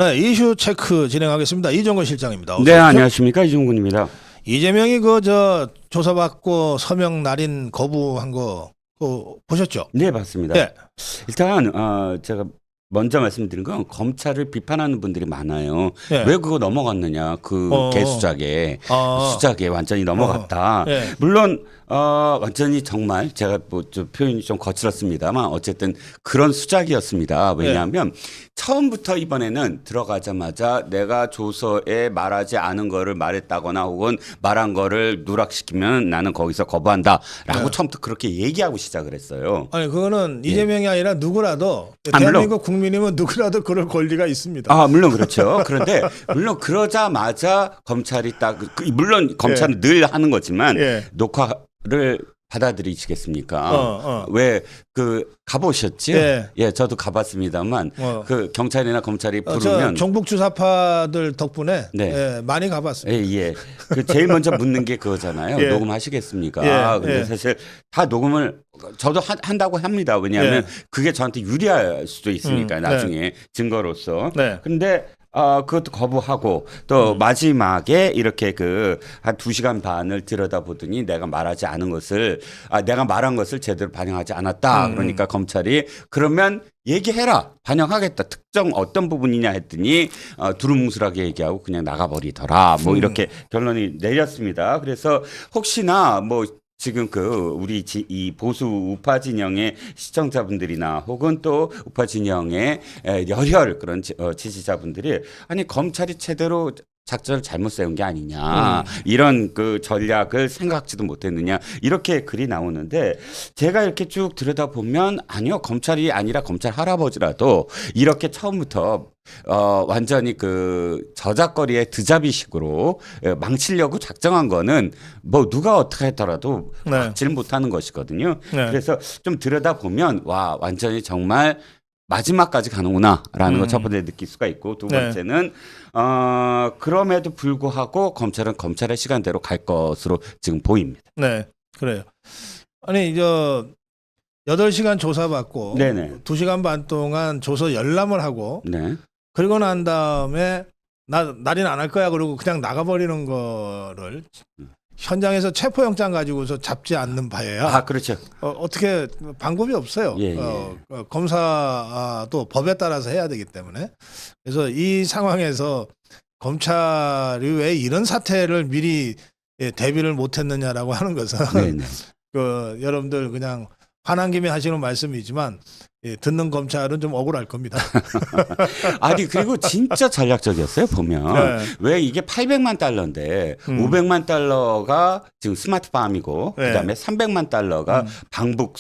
네, 이슈 체크 진행하겠습니다. 이종건 실장입니다. 어서 네, 오십시오. 안녕하십니까. 이종근입니다. 이재명이 조사받고 서명 날인 거부한 거 그거 보셨죠? 네, 봤습니다. 네. 일단 제가 먼저 말씀드린 건 검찰을 비판하는 분들이 많아요. 네. 왜 그거 넘어갔느냐. 그 개수작에 수작에 완전히 넘어갔다. 네. 물론 완전히 정말 제가 뭐 좀 표현이 좀 거칠었습니다만 어쨌든 그런 수작이었습니다. 왜냐하면 처음부터 이번에는 들어가자마자 내가 조서에 말하지 않은 거를 말했다거나 혹은 말한 거를 누락시키면 나는 거기서 거부한다라고 처음부터 그렇게 얘기하고 시작을 했어요. 아니 그거는 이재명이 아니라 누구라도 물론. 대한민국 국민이면 누구라도 그럴 권리가 있습니다. 아, 물론 그렇죠. 그런데 물론 그러자마자 검찰이 물론 검찰은 늘 하는 거지만 녹화를 받아들이시겠습니까? 왜 가보셨지? 예, 저도 가봤습니다만 그 경찰이나 검찰이 부르면 종북 주사파들 덕분에 네. 많이 가봤습니다. 예. 그 제일 먼저 묻는 게 그거잖아요. 녹음하시겠습니까? 근데 사실 다 녹음을 저도 한다고 합니다. 왜냐하면 그게 저한테 유리할 수도 있으니까 나중에 증거로서. 근데 그것도 거부하고 또 마지막에 이렇게 한 2시간 반을 들여다보더니 내가 말하지 않은 것을 내가 말한 것을 제대로 반영하지 않았다. 그러니까 검찰이 그러면 얘기해라. 반영하겠다. 특정 어떤 부분이냐 했더니 두루뭉술하게 얘기하고 그냥 나가버리더라. 뭐 이렇게 결론이 내렸습니다. 그래서 혹시나 뭐 지금 우리 이 보수 우파 진영의 시청자분들이나 혹은 또 우파 진영의 열혈 그런 지지자분들이 아니 검찰이 제대로 작전을 잘못 세운 게 아니냐 이런 전략을 생각지도 못했느냐 이렇게 글이 나오는데 제가 이렇게 쭉 들여다보면 아니요 검찰이 아니라 검찰 할아버지라도 이렇게 처음부터 완전히 저작거리의 드자비식으로 망치려고 작정한 거는 뭐 누가 어떻게 했더라도 막지를 못하는 것이거든요. 그래서 좀 들여다보면 와 완전히 정말 마지막까지 가는구나라는 걸 첫 번째 느낄 수가 있고 두 번째는 그럼에도 불구하고 검찰은 검찰의 시간대로 갈 것으로 지금 보입니다. 네, 그래요. 아니 8시간 조사받고 2시간 반 동안 조서 열람을 하고 그리고 난 다음에 날인 안 할 거야 그러고 그냥 나가버리는 거를 현장에서 체포영장 가지고서 잡지 않는 바에야. 아, 그렇죠. 어떻게 방법이 없어요. 검사도 법에 따라서 해야 되기 때문에. 그래서 이 상황에서 검찰이 왜 이런 사태를 미리 대비를 못했느냐라고 하는 것은 여러분들 그냥 화난 김에 하시는 말씀이지만 듣는 검찰은 좀 억울할 겁니다. 아니 그리고 진짜 전략적이었어요 보면 왜 이게 800만 달러인데 500만 달러가 지금 스마트팜이고 그다음에 300만 달러가 방북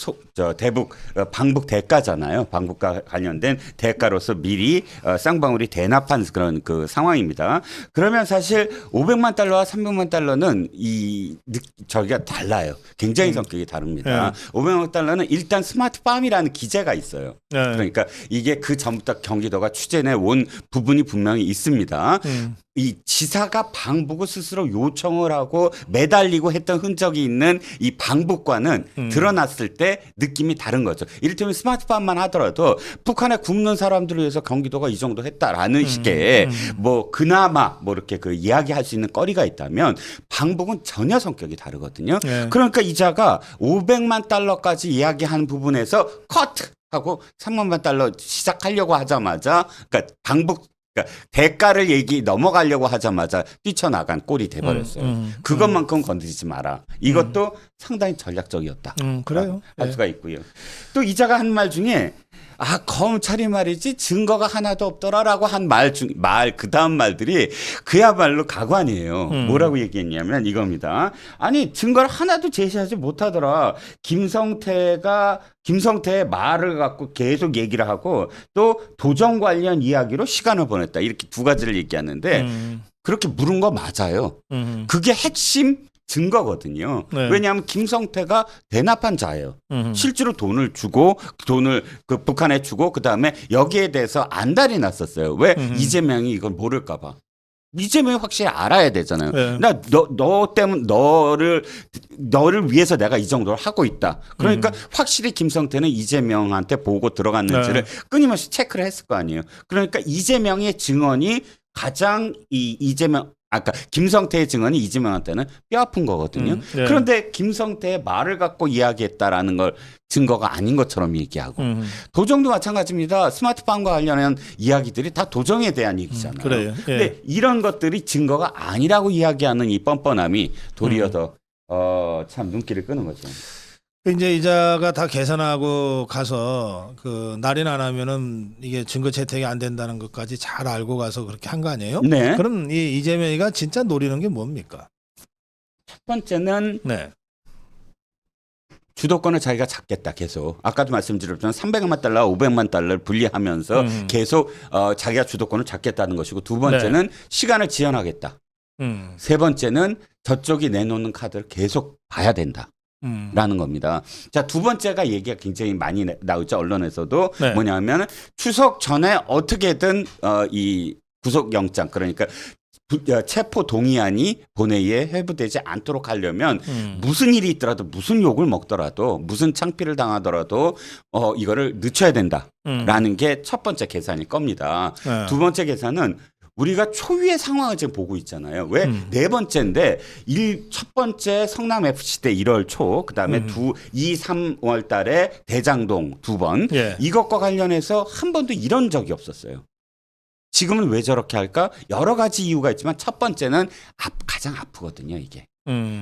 대가잖아요. 방북과 관련된 대가로서 미리 쌍방울이 대납한 그런 상황입니다. 그러면 사실 500만 달러와 300만 달러는 저기가 달라요. 굉장히 성격이 다릅니다. 500만 달러는 일단 스마트팜이라는 기재가 있어요. 그러니까 이게 그 전부터 경기도가 추진해 온 부분이 분명히 있습니다. 이 지사가 방북을 스스로 요청을 하고 매달리고 했던 흔적이 있는 이 방북과는 드러났을 때 느낌이 다른 거죠. 이를테면 스마트팜만 하더라도 북한에 굶는 사람들을 위해서 경기도가 이 정도 했다라는 식의 뭐 그나마 뭐 이렇게 이야기할 수 있는 거리가 있다면 방북은 전혀 성격이 다르거든요. 그러니까 이자가 500만 달러까지 이야기하는 부분에서 커트 하고 3만만 달러 시작하려고 하자마자 그러니까 대가를 넘어가려고 하자마자 뛰쳐나간 꼴이 돼버렸어요. 그것만큼 건드리지 마라. 이것도 상당히 전략적이었다. 그래요. 할 수가 있고요. 또 이자가 한 말 중에 검찰이 말이지 증거가 하나도 없더라라고 한 그 다음 말들이 그야말로 가관이에요. 뭐라고 얘기했냐면 이겁니다. 아니 증거를 하나도 제시하지 못하더라. 김성태의 말을 갖고 계속 얘기를 하고 또 도정 관련 이야기로 시간을 보냈다. 이렇게 두 가지를 얘기하는데 그렇게 물은 거 맞아요. 그게 핵심 증거거든요. 왜냐하면 김성태가 대납한 자예요. 실제로 돈을 북한에 주고 그다음에 여기에 대해서 안달이 났었어요. 왜? 이재명이 이걸 모를까 봐. 이재명이 확실히 알아야 되잖아요. 네. 너 때문에 너를 위해서 내가 이 정도를 하고 있다. 그러니까 확실히 김성태는 이재명한테 보고 들어갔는지를 끊임없이 체크를 했을 거 아니에요. 그러니까 이재명의 증언이 가장 이재명 아까 김성태의 증언이 이재명한테는 뼈아픈 거거든요. 네. 그런데 김성태의 말을 갖고 이야기했다라는 걸 증거가 아닌 것처럼 얘기하고 도정도 마찬가지입니다. 스마트폰과 관련한 이야기들이 다 도정에 대한 얘기잖아요. 그래요. 예. 근데 이런 것들이 증거가 아니라고 이야기하는 이 뻔뻔함이 도리어 더 참 눈길을 끄는 거죠. 이제 이자가 다 계산하고 가서 그 날인 안 하면은 이게 증거 채택이 안 된다는 것까지 잘 알고 가서 그렇게 한 거 아니에요? 네. 그럼 이 이재명이가 진짜 노리는 게 뭡니까? 첫 번째는 네. 주도권을 자기가 잡겠다 계속. 아까도 말씀드렸지만 300만 달러, 500만 달러를 분리하면서 계속 자기가 주도권을 잡겠다는 것이고 두 번째는 시간을 지연하겠다. 세 번째는 저쪽이 내놓는 카드를 계속 봐야 된다. 라는 겁니다. 자, 두 번째가 얘기가 굉장히 많이 나오죠. 언론에서도 네. 뭐냐면 추석 전에 어떻게든 이 구속영장 그러니까 체포 동의안이 본회의에 회부되지 않도록 하려면 무슨 일이 있더라도 무슨 욕을 먹더라도 무슨 창피를 당하더라도 이거를 늦춰야 된다라는 게 첫 번째 계산일 겁니다. 네. 두 번째 계산은 우리가 초유의 상황을 지금 보고 있잖아요. 왜? 네 번째인데 첫 번째 성남 FC 때 1월 초, 그다음에 2, 3월 달에 대장동 두 번. 예. 이것과 관련해서 한 번도 이런 적이 없었어요. 지금은 왜 저렇게 할까? 여러 가지 이유가 있지만 첫 번째는 가장 아프거든요, 이게.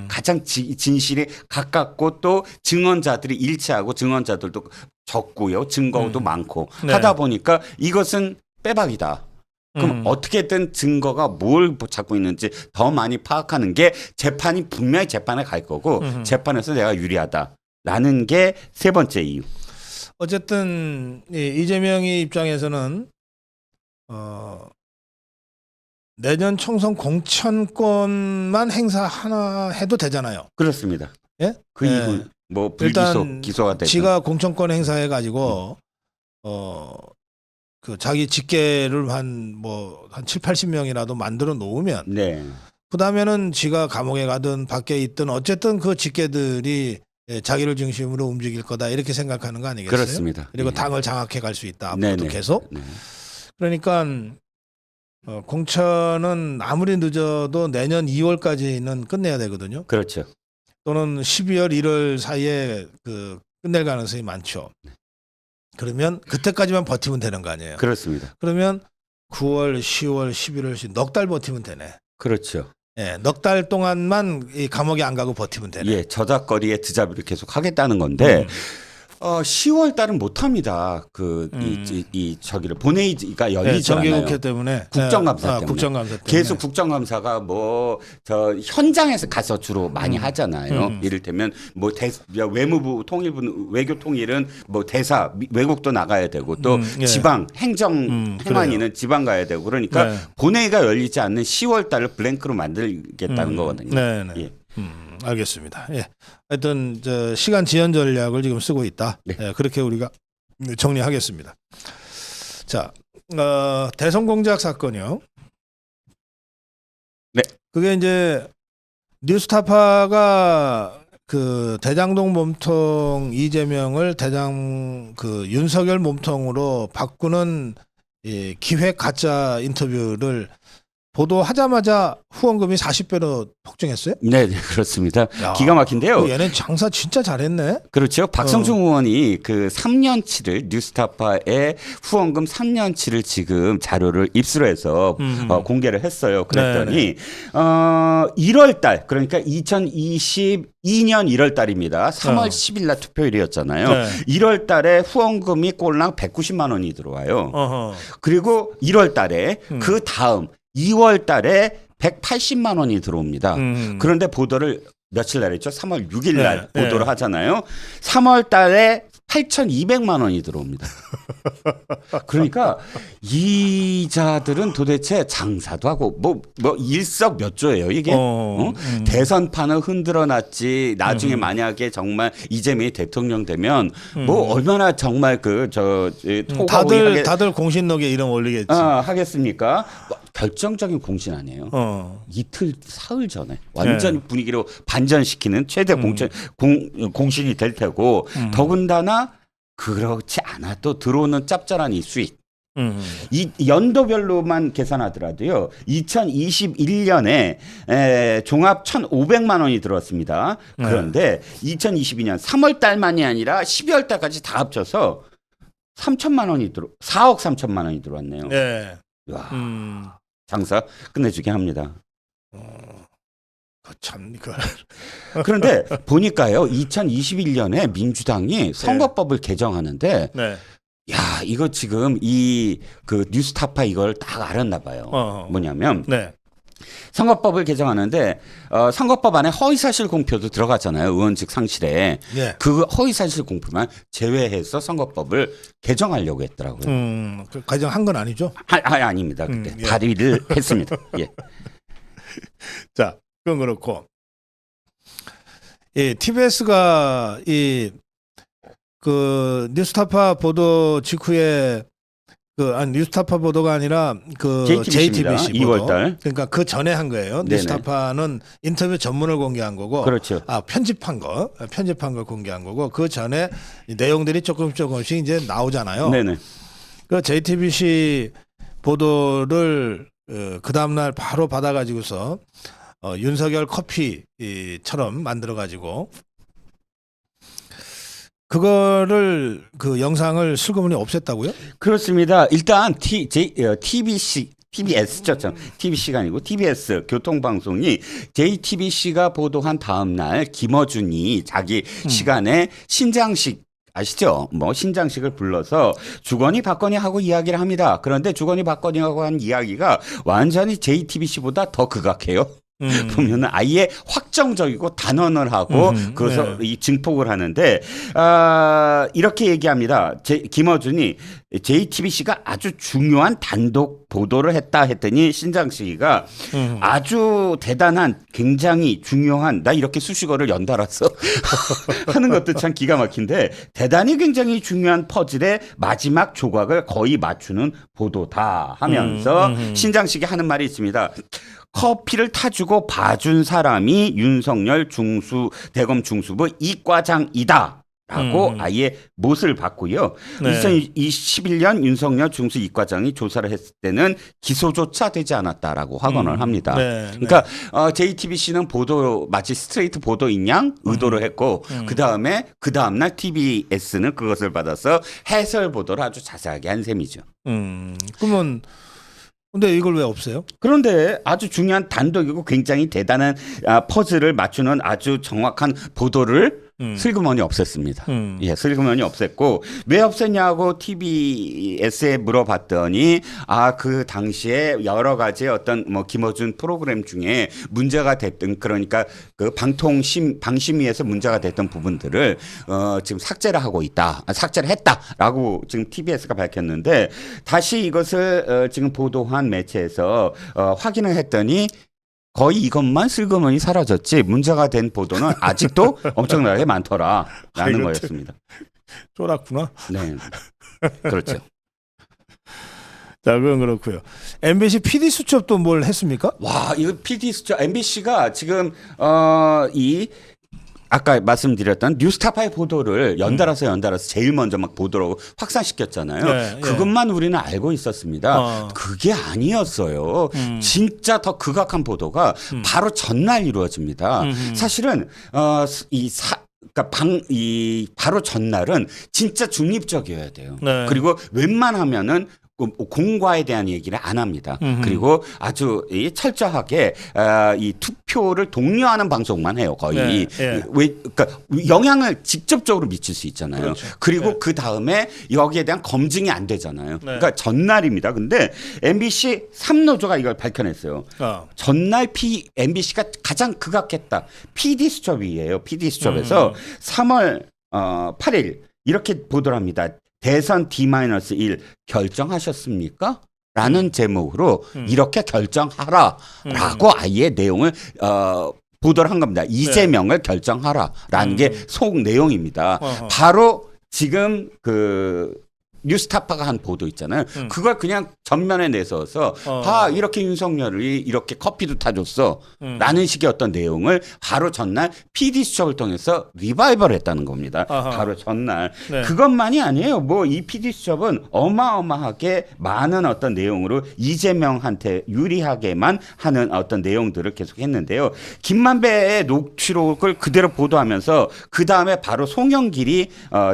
가장 진실이 가깝고 또 증언자들이 일치하고 증언자들도 적고요. 증거도 많고 네. 하다 보니까 이것은 빼박이다. 그럼 어떻게든 증거가 뭘 잡고 있는지 더 많이 파악하는 게 재판이 분명히 재판에 갈 거고 재판에서 내가 유리하다라는 게 세 번째 이유. 어쨌든 이재명이 입장에서는 내년 총선 공천권만 행사 하나 해도 되잖아요. 그렇습니다. 예? 그 이후 뭐 기소가 되죠. 지가 공천권 행사해 가지고 그 자기 직계를 한 7, 80명이라도 만들어 놓으면 네. 그다음에는 지가 감옥에 가든 밖에 있든 어쨌든 그 직계들이 자기를 중심으로 움직일 거다 이렇게 생각하는 거 아니겠어요? 그렇습니다. 그리고 네. 당을 장악해 갈 수 있다. 앞으로도 네네. 계속. 네. 그러니까 공천은 아무리 늦어도 내년 2월까지는 끝내야 되거든요. 그렇죠. 또는 12월, 1월 사이에 그 끝낼 가능성이 많죠. 그러면 그때까지만 버티면 되는 거 아니에요. 그렇습니다. 그러면 9월, 10월, 11월, 넉 달 버티면 되네. 그렇죠. 예, 넉 달 동안만 이 감옥에 안 가고 버티면 되네. 예, 저작거리의 드자뷰를 계속 하겠다는 건데 10월 달은 못 합니다. 저기를 본회의가 열리잖아요. 정기국회 때문에 국정감사 때문에. 국정감사 때문에. 계속 국정감사가 저 현장에서 가서 주로 많이 하잖아요. 이를테면 외무부 통일부 외교 통일은 대사 외국도 나가야 되고 또 예. 지방 행정 행안위는 지방 가야 되고 그러니까 본회의가 열리지 않는 10월 달을 블랭크로 만들겠다는 거거든요. 네. 예. 알겠습니다. 예. 하여튼 시간 지연 전략을 지금 쓰고 있다. 네. 예, 그렇게 우리가 정리하겠습니다. 자, 대선 공작 사건이요. 네. 그게 이제 뉴스타파가 그 대장동 몸통 이재명을 윤석열 몸통으로 바꾸는 이 기획 가짜 인터뷰를 보도하자마자 후원금이 40배로 폭증했어요? 네, 그렇습니다. 야, 기가 막힌데요. 얘는 장사 진짜 잘했네. 그렇죠. 박성중 의원이 그 3년치를 뉴스타파의 후원금 3년치를 지금 자료를 입수를 해서 공개를 했어요. 그랬더니 1월 달 그러니까 2022년 1월 달입니다. 3월 10일 날 투표일이었잖아요. 네. 1월 달에 후원금이 꼴랑 190만 원이 들어와요. 어허. 그리고 1월 달에 그 다음 2월 달에 180만 원이 들어옵니다. 그런데 보도를 며칠 날 했죠? 3월 6일 날 네, 보도를 네. 하잖아요. 3월 달에 8,200만 원이 들어옵니다. 그러니까 이자들은 도대체 장사도 하고 뭐 일석몇조예요 이게. 대선판을 흔들어 놨지. 나중에 만약에 정말 이재명이 대통령 되면 뭐 얼마나 정말 다들 다들 공신록에 이름 올리겠지. 하겠습니까? 결정적인 공신 아니에요. 이틀 사흘 전에 완전히 분위기로 반전시키는 최대 공신이 될 테고 더군다나 그렇지 않아도 들어오는 짭짤한 이 수익. 이 연도별로만 계산하더라도요. 2021년에 종합 1,500만 원이 들어왔습니다. 그런데 2022년 3월 달만이 아니라 12월 달까지 다 합쳐서 3천만 원이 4억 3천만 원이 들어왔네요. 네. 와, 장사 끝내주게 합니다. 참 그런데 보니까요, 2021년에 민주당이 선거법을 개정하는데, 야, 이거 지금 그 뉴스타파 이걸 딱 알았나 봐요. 뭐냐면, 선거법을 개정하는데 선거법 안에 허위사실 공표도 들어갔잖아요. 의원직 상실에. 그 허위사실 공표만 제외해서 선거법을 개정하려고 했더라고요. 그 개정한 건 아니죠? 아닙니다. 그때 발의를 했습니다. 예. 자, 그건 그렇고 TBS가 그 뉴스타파 보도 직후에 뉴스타파 보도가 아니라 JTBC 보도. 2월달. 그러니까 그 전에 한 거예요. 네네. 뉴스타파는 인터뷰 전문을 공개한 거고, 그렇죠. 편집한 걸 공개한 거고, 그 전에 내용들이 조금씩 이제 나오잖아요. 네네. 그 JTBC 보도를 그 다음 날 바로 받아가지고서 윤석열 커피처럼 만들어가지고. 그거를 그 영상을 슬그머니 없앴다고요? 그렇습니다. 일단 TBS죠. TBC가 아니고 TBS 교통방송이 JTBC가 보도한 다음 날 김어준이 자기 시간에 신장식 아시죠? 신장식을 불러서 주거니 받거니 하고 이야기를 합니다. 그런데 주거니 받거니 하고 한 이야기가 완전히 JTBC보다 더 극악해요. 보면은 아예 확정적이고 단언을 하고 그래서 이 증폭을 하는데 이렇게 얘기합니다. 김어준이 JTBC가 아주 중요한 단독 보도를 했다 했더니 신장식이가 아주 대단한 굉장히 중요한 나 이렇게 수식어를 연달아서 하는 것도 참 기가 막힌데 대단히 굉장히 중요한 퍼즐의 마지막 조각을 거의 맞추는 보도다 하면서 신장식이 하는 말이 있습니다. 커피를 타주고 봐준 사람이 윤석열 대검 중수부 이과장이다. 라고 아예 못을 받고요. 2021년 윤석열 중수 이과장이 조사를 했을 때는 기소조차 되지 않았다라고 확언을 합니다. 그러니까 JTBC는 마치 스트레이트 보도인 양 의도를 했고 그 다음날 TBS는 그것을 받아서 해설 보도를 아주 자세하게 한 셈이죠. 그러면 근데 이걸 왜 없애요? 그런데 아주 중요한 단독이고 굉장히 대단한 퍼즐을 맞추는 아주 정확한 보도를 슬그머니 없앴습니다. 예, 슬그머니 없앴고 왜 없앴냐고 TBS에 물어봤더니 그 당시에 여러 가지 어떤 김어준 프로그램 중에 문제가 됐던 그러니까 그 방심위에서 문제가 됐던 부분들을 지금 삭제를 했다라고 지금 TBS가 밝혔는데 다시 이것을 지금 보도한 매체에서 확인을 했더니 거의 이것만 슬그머니 사라졌지 문제가 된 보도는 아직도 엄청나게 많더라라는 거였습니다. 쫄았구나. 네, 그렇죠. 자, 그건 그렇고요. MBC PD 수첩도 뭘 했습니까? 와, 이거 PD 수첩 MBC가 지금 아까 말씀드렸던 뉴스타파의 보도를 연달아서 제일 먼저 막 보도로 확산시켰잖아요. 그것만 우리는 알고 있었습니다. 그게 아니었어요. 진짜 더 극악한 보도가 바로 전날 이루어집니다. 사실은 바로 전날은 진짜 중립적이어야 돼요. 그리고 웬만하면 공과에 대한 얘기를 안 합니다. 그리고 아주 철저하게 이 투표를 독려하는 방송만 해요. 거의 그러니까 영향을 직접적으로 미칠 수 있잖아요. 그렇죠. 그리고 그 다음에 여기에 대한 검증이 안 되잖아요. 그러니까 전날입니다. 근데 MBC 3노조가 이걸 밝혀냈어요. 전날 MBC가 가장 극악했다. PD 수첩이에요. PD 수첩에서 3월 8일 이렇게 보도를 합니다. 대선 D-1 결정하셨습니까? 라는 제목으로 이렇게 결정하라라고 아예 내용을 보도를 한 겁니다. 이재명을 결정하라라는 게 속 내용입니다. 바로 지금 뉴스타파가 한 보도 있잖아요. 그걸 그냥 전면에 내서서 봐 이렇게 윤석열이 이렇게 커피도 타줬어 라는 식의 어떤 내용을 바로 전날 PD수첩을 통해서 리바이벌 했다는 겁니다. 바로 전날. 네. 그것만이 아니에요. 뭐 이 PD수첩은 어마어마하게 많은 어떤 내용으로 이재명한테 유리하게만 하는 어떤 내용들을 계속 했는데요. 김만배의 녹취록을 그대로 보도하면서 그 다음에 바로 송영길이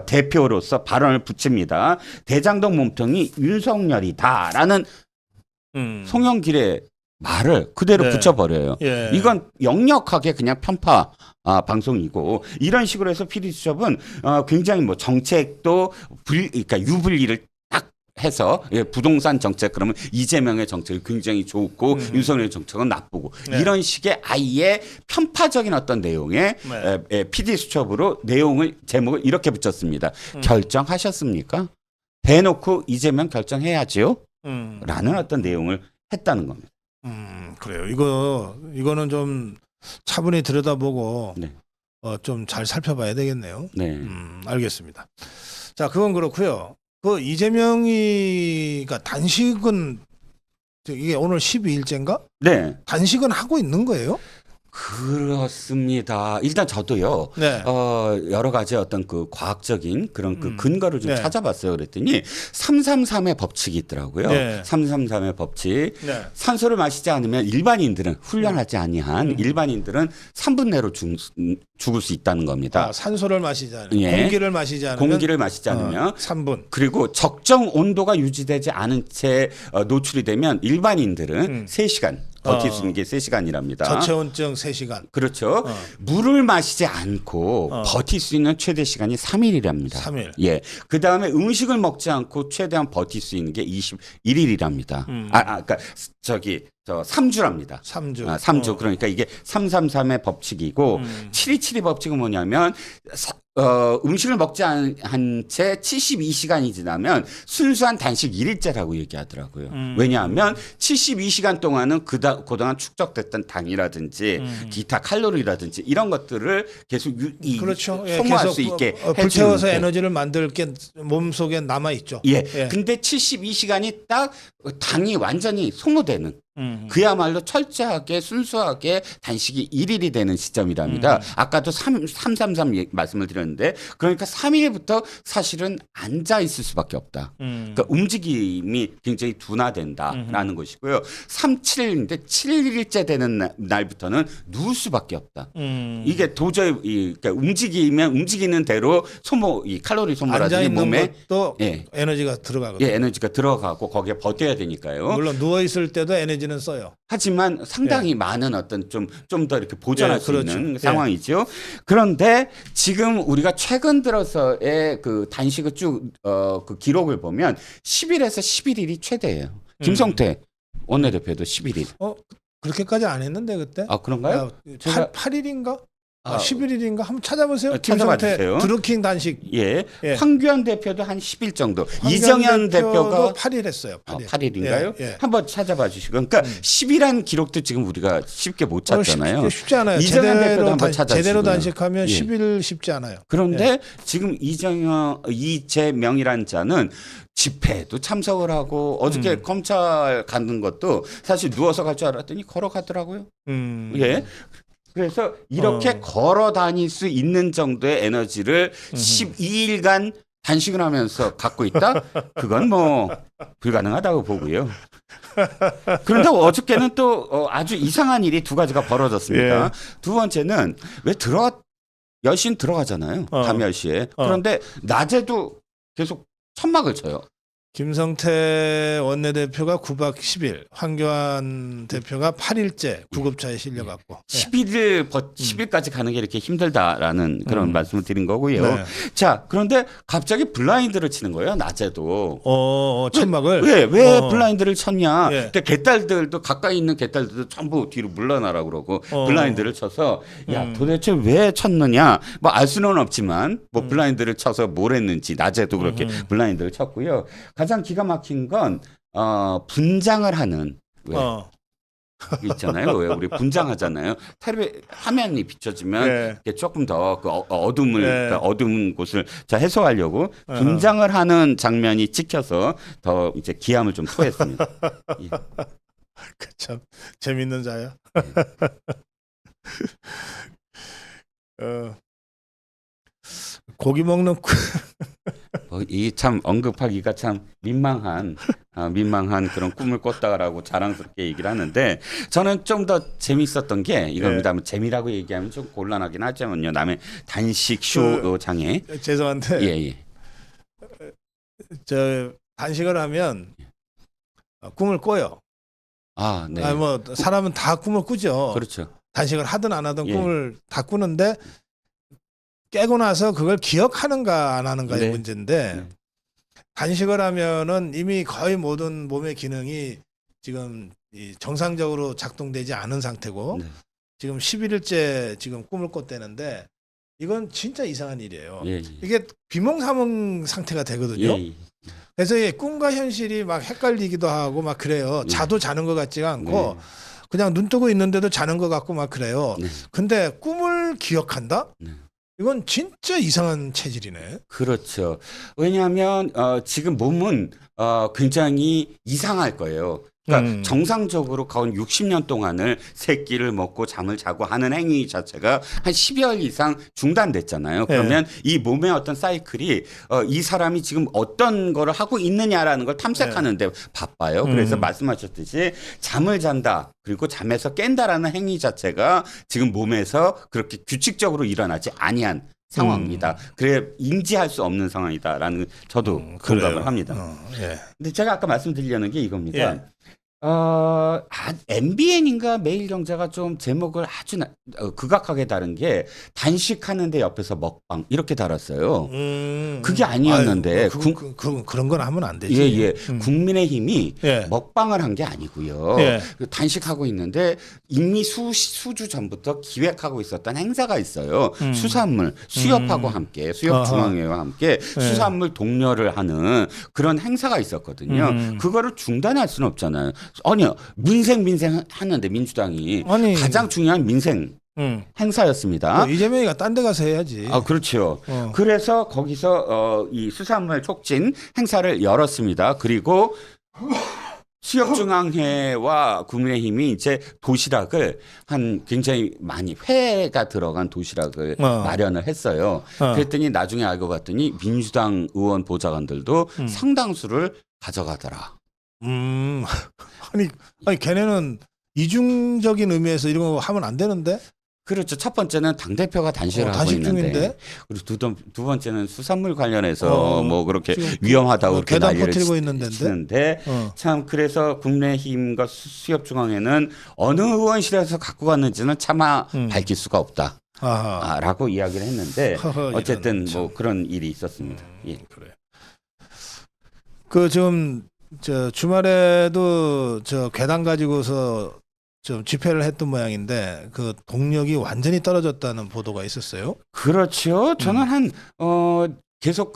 대표로서 발언을 붙입니다. 대장동 몸통이 윤석열이다라는 송영길의 말을 그대로 네. 붙여버려요. 예. 이건 역력하게 그냥 편파 방송이고 이런 식으로 해서 PD수첩은 굉장히 뭐 정책도 그러니까 유불리를 딱 해서 부동산 정책 그러면 이재명의 정책이 굉장히 좋고 윤석열의 정책은 나쁘고 네. 이런 식의 아예 편파적인 어떤 내용의 네. PD수첩으로 내용을 제목을 이렇게 붙였습니다. 결정하셨습니까? 대놓고 이재명 결정해야지요. 라는 어떤 내용을 했다는 겁니다. 그래요. 이거는 좀 차분히 들여다보고 네. 좀 잘 살펴봐야 되겠네요. 네. 알겠습니다. 자, 그건 그렇고요. 그 이재명이가 단식은 이게 오늘 12일째인가? 네. 단식은 하고 있는 거예요? 그렇습니다. 일단 저도요. 네. 여러 가지 어떤 그 과학적인 그런 그 근거를 좀 네. 찾아봤어요. 그랬더니 333의 법칙이 있더라고요. 네. 333의 법칙. 네. 산소를 마시지 않으면 일반인들은 훈련하지 아니한 일반인들은 3분 내로 죽을 수 있다는 겁니다. 산소를 마시지 않으면 예. 공기를 마시지 않으면 3분. 그리고 적정 온도가 유지되지 않은 채 노출이 되면 일반인들은 3시간. 버틸 수 있는 게 3시간이랍니다. 저체온증 3시간. 그렇죠. 물을 마시지 않고 버틸 수 있는 최대 시간이 3일이랍니다. 3일. 예. 그 다음에 음식을 먹지 않고 최대한 버틸 수 있는 게 21일이랍니다. 그러니까 저 3주랍니다. 3주. 3주. 그러니까 이게 333의 법칙이고 727의 법칙은 뭐냐면 음식을 먹지 않은 채 72시간이 지나면 순수한 단식 1일째라고 얘기하더라고요. 왜냐하면 72시간 동안은 그동안 축적됐던 당이라든지 기타 칼로리라든지 이런 것들을 계속 그렇죠. 소모할 수 있게 불태워서 에너지를 만들 게 몸속에 남아있죠. 예. 근데 72시간이 딱 당이 완전히 소모되는 그야말로 철저하게 순수하게 단식이 1일이 되는 시점이랍니다. 아까도 333 말씀을 드렸는데 그러니까 3일부터 사실은 앉아 있을 수밖에 없다. 그러니까 움직임이 굉장히 둔화된다라는 것이고요. 7일인데 7일째 되는 날부터는 누울 수밖에 없다. 이게 도저히 그러니까 움직이는 대로 이 칼로리 소모라든지 몸에 또 예. 에너지가 들어가거든요. 예, 에너지가 들어가고 거기에 버텨야 되니까요. 물론 누워 있을 때도 에너지는 써요. 하지만 상당히 예. 많은 어떤 좀 더 이렇게 보존할 수 있는 상황이죠. 그런데 지금 우리가 최근 들어서의 그 단식을 쭉 그 기록을 보면 10일에서 11일이 최대예요. 김성태 원내대표도 11일. 그렇게까지 안 했는데 그때? 그런가요? 8일인가? 11일인가 한번 찾아보세요. 김성태 드루킹 단식. 예. 황교안 대표도 한 10일 정도. 이정현 대표가 8일 했어요. 8일인가요? 예. 한번 찾아봐 주시고. 그러니까 10일한 기록도 지금 우리가 쉽게 못 찾잖아요. 쉽지 않아요. 이정현 대표도 한번 찾아주시고요. 제대로 단식하면 10일 쉽지 않아요. 그런데 지금 이재명이라는 자는 집회에도 참석을 하고 어저께 검찰 가는 것도 사실 누워서 갈 줄 알았더니 걸어가더라고요. 예. 그래서 이렇게 걸어 다닐 수 있는 정도의 에너지를 12일간 단식을 하면서 갖고 있다? 그건 뭐 불가능하다고 보고요. 그런데 어저께는 또 아주 이상한 일이 두 가지가 벌어졌습니다. 예. 두 번째는 왜 10시는 들어가잖아요. 밤 10시에. 그런데 낮에도 계속 천막을 쳐요. 김성태 원내대표가 9박 10일, 황교안 대표가 8일째 구급차에 실려갔고 10일까지 가는 게 이렇게 힘들다라는 그런 말씀을 드린 거고요. 네. 자, 그런데 갑자기 블라인드를 치는 거예요. 낮에도. 천막을? 왜 블라인드를 쳤냐. 예. 근데 개딸들도 가까이 있는 개딸들도 전부 뒤로 물러나라 그러고 블라인드를 쳐서 야 도대체 왜 쳤느냐. 뭐 알 수는 없지만 뭐 블라인드를 쳐서 뭘 했는지 낮에도 그렇게 블라인드를 쳤고요. 가장 기가 막힌 건 분장을 하는 있잖아요. 왜 우리 분장하잖아요. 텔레비 화면이 비춰지면 예. 이렇게 조금 더 그 어둠을 예. 그러니까 어두운 곳을 자 해소하려고 분장을 하는 장면이 찍혀서 더 이제 기함을 좀 토했습니다. 예. 참 재밌는 자야. 고기 먹는 이 참 언급하기가 참 민망한 그런 꿈을 꿨다라고 자랑스럽게 얘기를 하는데 저는 좀 더 재밌었던 게 이겁니다. 뭐 재미라고 얘기하면 좀 곤란하긴 하지만요. 남의 단식 쇼 장애. 죄송한데 예. 저 단식을 하면 꿈을 꿔요. 아, 네. 아니 뭐 사람은 다 꿈을 꾸죠. 그렇죠. 단식을 하든 안 하든 꿈을 다 꾸는데 깨고 나서 그걸 기억하는가 안 하는가의 문제인데 단식을 하면은 이미 거의 모든 몸의 기능이 지금 정상적으로 작동되지 않은 상태고 지금 11일째 지금 꿈을 꿨다는데 이건 진짜 이상한 일이에요. 이게 비몽사몽 상태가 되거든요. 그래서 꿈과 현실이 막 헷갈리기도 하고 막 그래요. 자도 자는 것 같지가 않고 그냥 눈 뜨고 있는데도 자는 것 같고 막 그래요. 근데 꿈을 기억한다? 이건 진짜 이상한 체질이네. 그렇죠. 왜냐하면 지금 몸은 굉장히 이상할 거예요. 그러니까 정상적으로 거의 60년 동안을 세 끼를 먹고 잠을 자고 하는 행위 자체가 한 10여일 이상 중단됐잖아요. 그러면 이 몸의 어떤 사이클이 이 사람이 지금 어떤 거를 하고 있느냐라는 걸 탐색하는데 바빠요. 그래서 말씀하셨듯이 잠을 잔다. 그리고 잠에서 깬다라는 행위 자체가 지금 몸에서 그렇게 규칙적으로 일어나지 아니한 상황입니다. 그래 인지할 수 없는 상황이다라는 저도 공감을 합니다. 근데 제가 아까 말씀드리려는 게 이겁니다. MBN인가 매일경제가 좀 제목을 아주 극악하게 다른 게 단식하는데 옆에서 먹방 이렇게 달았어요. 그게 아니었는데 그런 건 하면 안 되지. 국민의힘이 먹방을 한 게 아니고요. 단식하고 있는데 이미 수주 전부터 기획하고 있었던 행사가 있어요. 수산물 수협하고 함께 수협중앙회와 함께 수산물 독려를 하는 그런 행사가 있었거든요. 그거를 중단할 수는 없잖아요. 아니요. 민생 하는데 민주당이 가장 중요한 민생 행사였습니다. 이재명이가 딴 데 가서 해야지. 그렇죠. 그래서 거기서 이 수산물 촉진 행사를 열었습니다. 그리고 수협중앙회와 국민의힘이 이제 도시락을 한 굉장히 많이 회가 들어간 도시락을 마련을 했어요. 그랬더니 나중에 알고 봤더니 민주당 의원 보좌관들도 상당수를 가져가더라. 아니 걔네는 이중적인 의미에서 이런 거 하면 안 되는데? 그렇죠. 첫 번째는 당대표가 단식을 하고 있는데 중인데? 그리고 두 번째는 수산물 관련해서 뭐 그렇게 위험하다고 그렇게 계단 난리를 퍼뜨리고 있는데 참 그래서 국민의힘과 수협중앙회는 어느 의원실에서 갖고 갔는지는 차마 밝힐 수가 없다. 라고 이야기를 했는데 어쨌든 뭐 그런 일이 있었습니다. 그래. 그 좀 주말에도 괴담 가지고서 좀 집회를 했던 모양인데 그 동력이 완전히 떨어졌다는 보도가 있었어요. 그렇죠. 저는 계속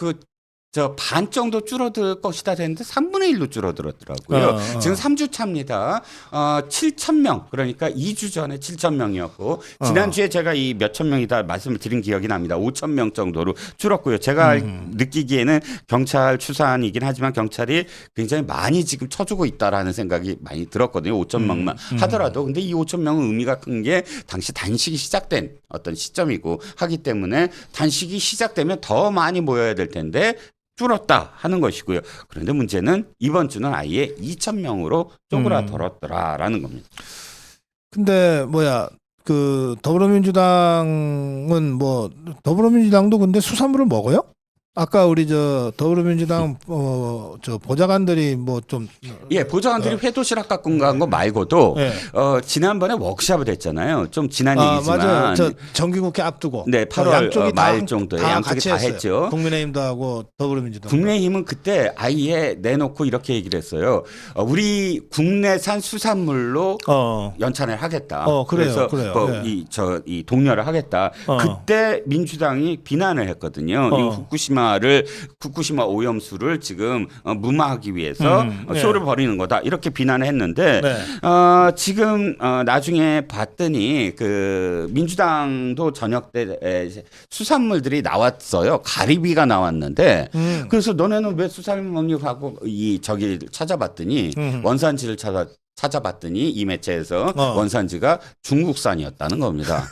반 정도 줄어들 것이다 했는데 3분의 1로 줄어들었더라고요. 지금 3주 차입니다. 7,000명 그러니까 2주 전에 7,000명이었고 지난주에 제가 이 몇천 명이다 말씀을 드린 기억이 납니다. 5,000명 정도로 줄었고요. 제가 느끼기에는 경찰 추산이긴 하지만 경찰이 굉장히 많이 지금 쳐주고 있다라는 생각이 많이 들었거든요. 5,000명만 하더라도. 근데 이 5,000명은 의미가 큰 게 당시 단식이 시작된 어떤 시점이고 하기 때문에 단식이 시작되면 더 많이 모여야 될 텐데 줄었다 하는 것이고요. 그런데 문제는 이번 주는 아예 2,000명으로 쪼그라들었더라라는 겁니다. 근데 그 더불어민주당도 근데 수산물을 먹어요? 아까 우리 더불어민주당 보좌관들이 보좌관들이 회도시락 갖고 간 거 말고도 지난번에 워크숍을 했잖아요. 좀 지난 얘기지만 맞아요. 정기국회 앞두고 8월 양쪽이 말 정도에 양쪽이 다 했죠. 국민의힘도 하고 더불어민주당. 국민의힘은 그때 아예 내놓고 이렇게 얘기를 했어요. 우리 국내산 수산물로 연찬을 하겠다. 그래서 이 독려를 하겠다. 그때 민주당이 비난을 했거든요. 이 후쿠시마 후쿠시마 오염수를 지금 무마하기 위해서 쇼를 벌이는 거다 이렇게 비난을 했는데 네. 지금 나중에 봤더니 그 민주당도 저녁 때 수산물들이 나왔어요. 가리비가 나왔는데 그래서 너네는 왜 수산물 먹냐고 저기 찾아봤더니 원산지를 찾아봤더니 이 매체에서 원산지가 중국산이었다는 겁니다.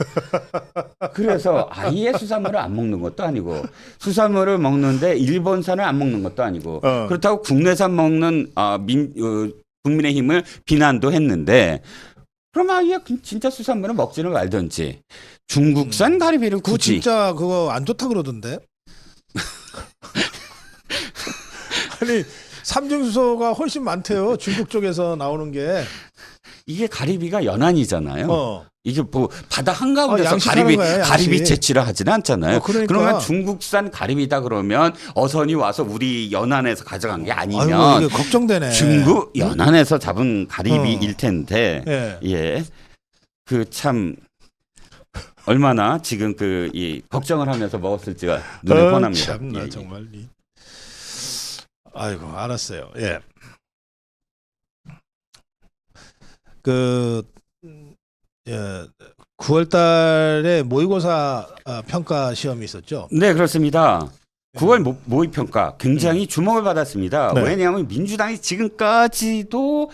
그래서 아예 수산물을 안 먹는 것도 아니고 수산물을 먹는데 일본산을 안 먹는 것도 아니고 그렇다고 국내산 먹는 국민의힘을 비난도 했는데 그럼 아예 진짜 수산물을 먹지는 말든지 중국산 가리비를 그거 굳이 진짜 그거 안 좋다 그러던데. 아니 삼중수소가 훨씬 많대요. 중국 쪽에서 나오는 게. 이게 가리비가 연안이잖아요. 이게 뭐 바다 한가운데서 거야, 가리비 채취를 하지는 않잖아요. 그러니까. 그러면 중국산 가리비다 그러면 어선이 와서 우리 연안에서 가져간 게 아니면 아이고, 이게 걱정되네. 중국 연안에서 잡은 가리비일 텐데 예. 그 참 얼마나 지금 이 걱정을 하면서 먹었을지가 눈에 뻔합니다. 참나 예, 정말. 아이고 알았어요. 예. 그 9월달에 모의고사 평가 시험이 있었죠. 네 그렇습니다. 9월 모의평가 굉장히 주목을 받았습니다. 네. 왜냐하면 민주당이 지금까지도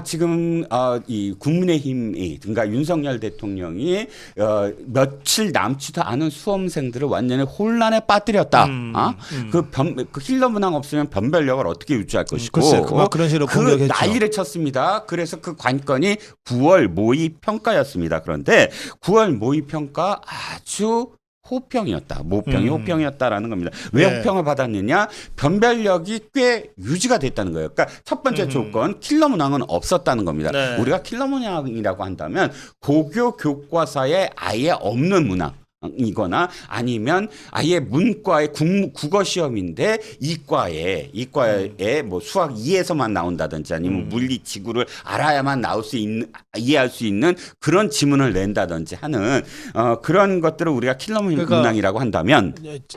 지금 이 국민의힘이 그러니까 윤석열 대통령이 며칠 남지도 않은 수험생들을 완전히 혼란에 빠뜨렸다. 그 힐러 문항 없으면 변별력을 어떻게 유지할 것이고 글쎄, 그런 식으로 공격했죠. 난리를 쳤습니다. 그래서 그 관건이 9월 모의평가였습니다. 그런데 9월 모의평가 아주 호평이었다. 모평이 호평이었다라는 겁니다. 왜 호평을 받았느냐? 변별력이 꽤 유지가 됐다는 거예요. 그러니까 첫 번째 조건 킬러 문항은 없었다는 겁니다. 네. 우리가 킬러 문항이라고 한다면 고교 교과서에 아예 없는 문항. 이거나 아니면 아예 문과의 국어 시험인데 이과에 뭐 수학 2에서만 나온다든지 아니면 물리 지구를 알아야만 이해할 수 있는 그런 지문을 낸다든지 하는 그런 것들을 우리가 킬러 문항이라고 한다면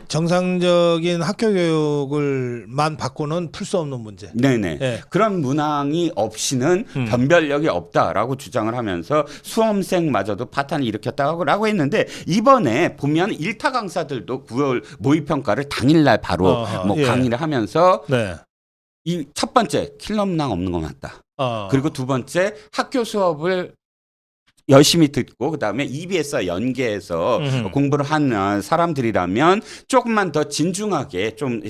정상적인 학교 교육을만 받고는 풀 수 없는 문제. 네네. 네. 그런 문항이 없이는 변별력이 없다라고 주장을 하면서 수험생마저도 파탄을 일으켰다고 했는데 이번에 보면 일타 강사들도 9월 모의평가를 당일날 바로 강의를 하면서 이 첫 번째 킬러 문항 없는 거 맞다. 그리고 두 번째 학교 수업을 열심히 듣고 그다음에 EBS와 연계해서 공부를 한 사람들이라면 조금만 더 진중하게 좀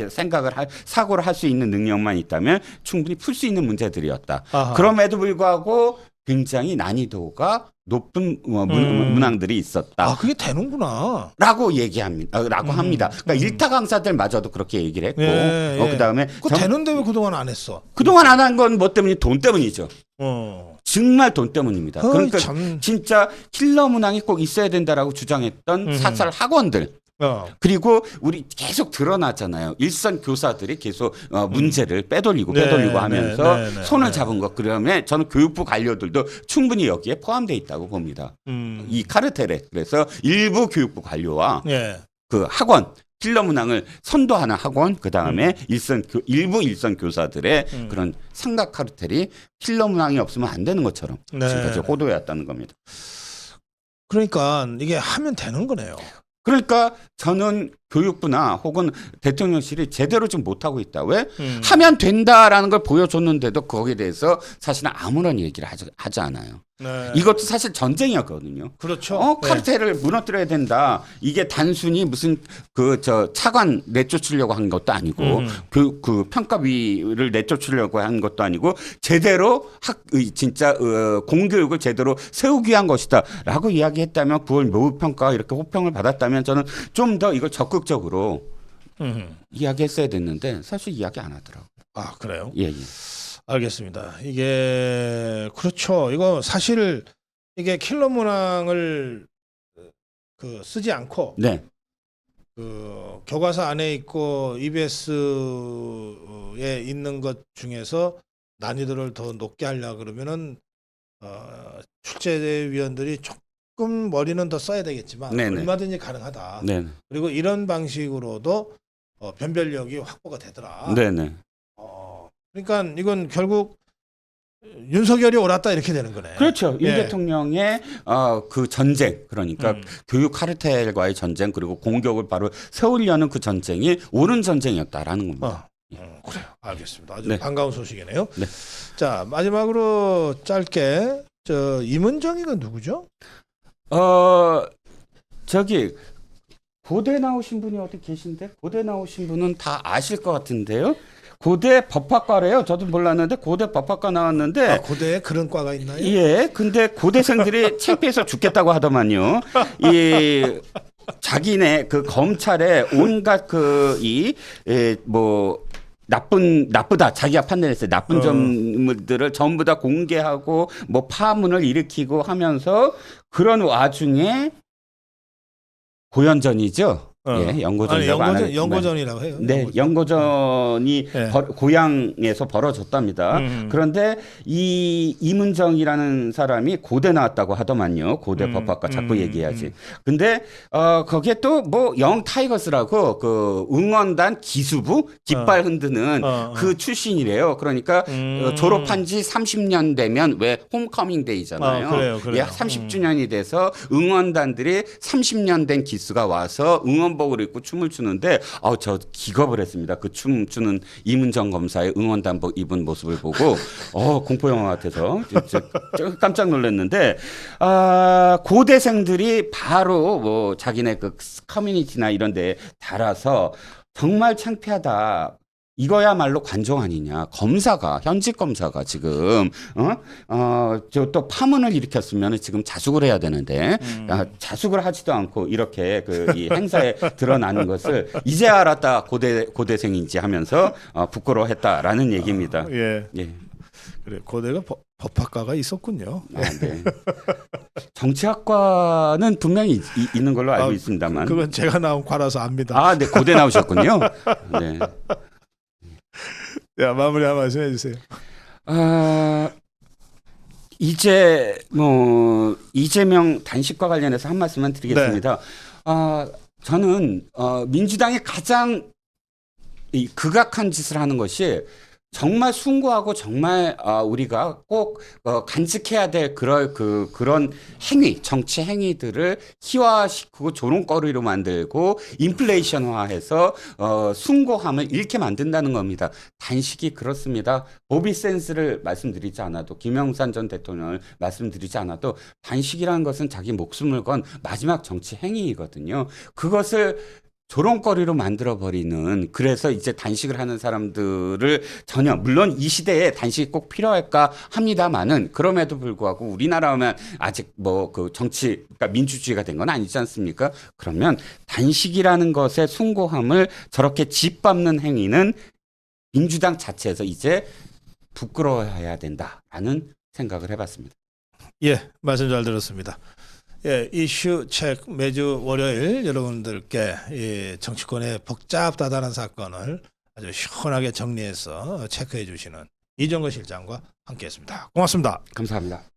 사고를 할 수 있는 능력만 있다면 충분히 풀 수 있는 문제들이었다. 그럼에도 불구하고 굉장히 난이도가 높은 문항들이 있었다. 그게 되는구나. 라고 얘기합니다. 라고 합니다. 그러니까 일타 강사들마저도 그렇게 얘기를 했고, 그다음에 그거 되는데 왜 그동안 안 했어? 그동안 안 한 건 뭐 때문이 돈 때문이죠. 정말 돈 때문입니다. 그러니까 진짜 킬러 문항이 꼭 있어야 된다라고 주장했던 사설 학원들. 그리고 우리 계속 드러나잖아요. 일선 교사들이 계속 문제를 빼돌리고 하면서 손을 잡은 것. 그러면 저는 교육부 관료들도 충분히 여기에 포함되어 있다고 봅니다. 이 카르텔에. 그래서 일부 교육부 관료와 그 학원 킬러 문항을 선도하는 학원 그다음에 일부 일선 교사들의 그런 삼각 카르텔이 킬러 문항이 없으면 안 되는 것처럼 지금까지 호도해 왔다는 겁니다. 그러니까 이게 하면 되는 거네요. 그러니까 저는 교육부나 혹은 대통령실이 제대로 좀 못하고 있다. 왜? 하면 된다라는 걸 보여줬는데도 거기에 대해서 사실은 아무런 얘기를 하지 않아요. 이것도 사실 전쟁이었거든요. 그렇죠. 카르텔을 무너뜨려야 된다. 이게 단순히 무슨 차관 내쫓으려고 한 것도 아니고 그 평가위를 내쫓으려고 한 것도 아니고 제대로 진짜 공교육을 제대로 세우기 위한 것이다라고 이야기했다면 9월 모의평가가 이렇게 호평을 받았다면 저는 좀 더 이걸 적극적으로 이야기했어야 됐는데 사실 이야기 안 하더라고요. 그래요? 예. 알겠습니다. 이게 그렇죠. 이거 사실 이게 킬러 문항을 쓰지 않고 교과서 안에 있고 EBS에 있는 것 중에서 난이도를 더 높게 하려 그러면은 출제위원들이 조금 머리는 더 써야 되겠지만 얼마든지 가능하다. 그리고 이런 방식으로도 변별력이 확보가 되더라. 네네. 그러니까 이건 결국 윤석열이 옳았다 이렇게 되는 거네. 그렇죠. 임 대통령의 그 전쟁, 그러니까 교육 카르텔과의 전쟁, 그리고 공격을 바로 세우려는 그 전쟁이 옳은 전쟁이었다라는 겁니다. 그래요. 알겠습니다. 아주 네. 반가운 소식이네요. 네. 자, 마지막으로 짧게 임은정이가 누구죠? 저기 고대 나오신 분이 어디 계신데? 고대 나오신 분은 다 아실 것 같은데요. 고대 법학과래요. 저도 몰랐는데 고대 법학과 나왔는데. 고대에 그런 과가 있나요? 예. 근데 고대생들이 창피해서 죽겠다고 하더만요. 이 자기네 그 검찰에 온갖 나쁘다 자기가 판단했어요. 나쁜 점들을 전부 다 공개하고 뭐 파문을 일으키고 하면서 그런 와중에 고연전이죠. 예, 연고전이라고 해요. 네, 연고전이 고향에서 벌어졌답니다. 그런데 이 임은정이라는 사람이 고대 나왔다고 하더만요. 고대 법학과 자꾸 얘기하지. 근데 거기에 또 뭐 영 타이거스라고 그 응원단 기수부 깃발 흔드는 그 출신이래요. 그러니까 졸업한 지 30년 되면 왜 홈커밍 데이잖아요. 그래요. 예, 30주년이 돼서 응원단들이 30년 된 기수가 와서 응원복을 입고 춤을 추는데 저 기겁을 했습니다. 그 춤 추는 임은정 검사의 응원단복 입은 모습을 보고 공포 영화 같아서 깜짝 놀랐는데 고대생들이 바로 뭐 자기네 그 커뮤니티나 이런 데 달아서 정말 창피하다. 이거야말로 관종 아니냐. 검사가 현직 검사가 지금 또 파문을 일으켰으면 지금 자숙을 해야 되는데 자숙을 하지도 않고 이렇게 이 행사에 드러나는 것을 이제 알았다 고대생인지 하면서 부끄러워했다라는 얘기입니다. 예. 그래 고대가 법학과가 있었군요. 네. 정치학과는 분명히 있는 걸로 알고 있습니다만. 그건 제가 나온 과라서 압니다. 네, 고대 나오셨군요. 네. 야, 마무리 한 말씀 해주세요. 이제 뭐 이재명 단식과 관련해서 한 말씀만 드리겠습니다. 저는 민주당이 가장 극악한 짓을 하는 것이 정말 숭고하고 정말 우리가 꼭 간직해야 될 그런 행위, 정치 행위들을 희화시키고 조롱거리로 만들고 인플레이션화해서 숭고함을 잃게 만든다는 겁니다. 단식이 그렇습니다. 보비 센스를 말씀드리지 않아도 김영삼 전 대통령을 말씀드리지 않아도 단식이라는 것은 자기 목숨을 건 마지막 정치 행위이거든요. 그것을 조롱거리로 만들어버리는 그래서 이제 단식을 하는 사람들을 전혀 물론 이 시대에 단식이 꼭 필요할까 합니다만은 그럼에도 불구하고 우리나라면 아직 뭐 그 정치 그러니까 민주주의가 된 건 아니지 않습니까? 그러면 단식이라는 것의 숭고함을 저렇게 짓밟는 행위는 민주당 자체에서 이제 부끄러워해야 된다라는 생각을 해봤습니다. 예, 말씀 잘 들었습니다. 예, 이슈 책 매주 월요일 여러분들께 이 정치권의 복잡다단한 사건을 아주 시원하게 정리해서 체크해 주시는 이정거 실장과 함께했습니다. 고맙습니다. 감사합니다.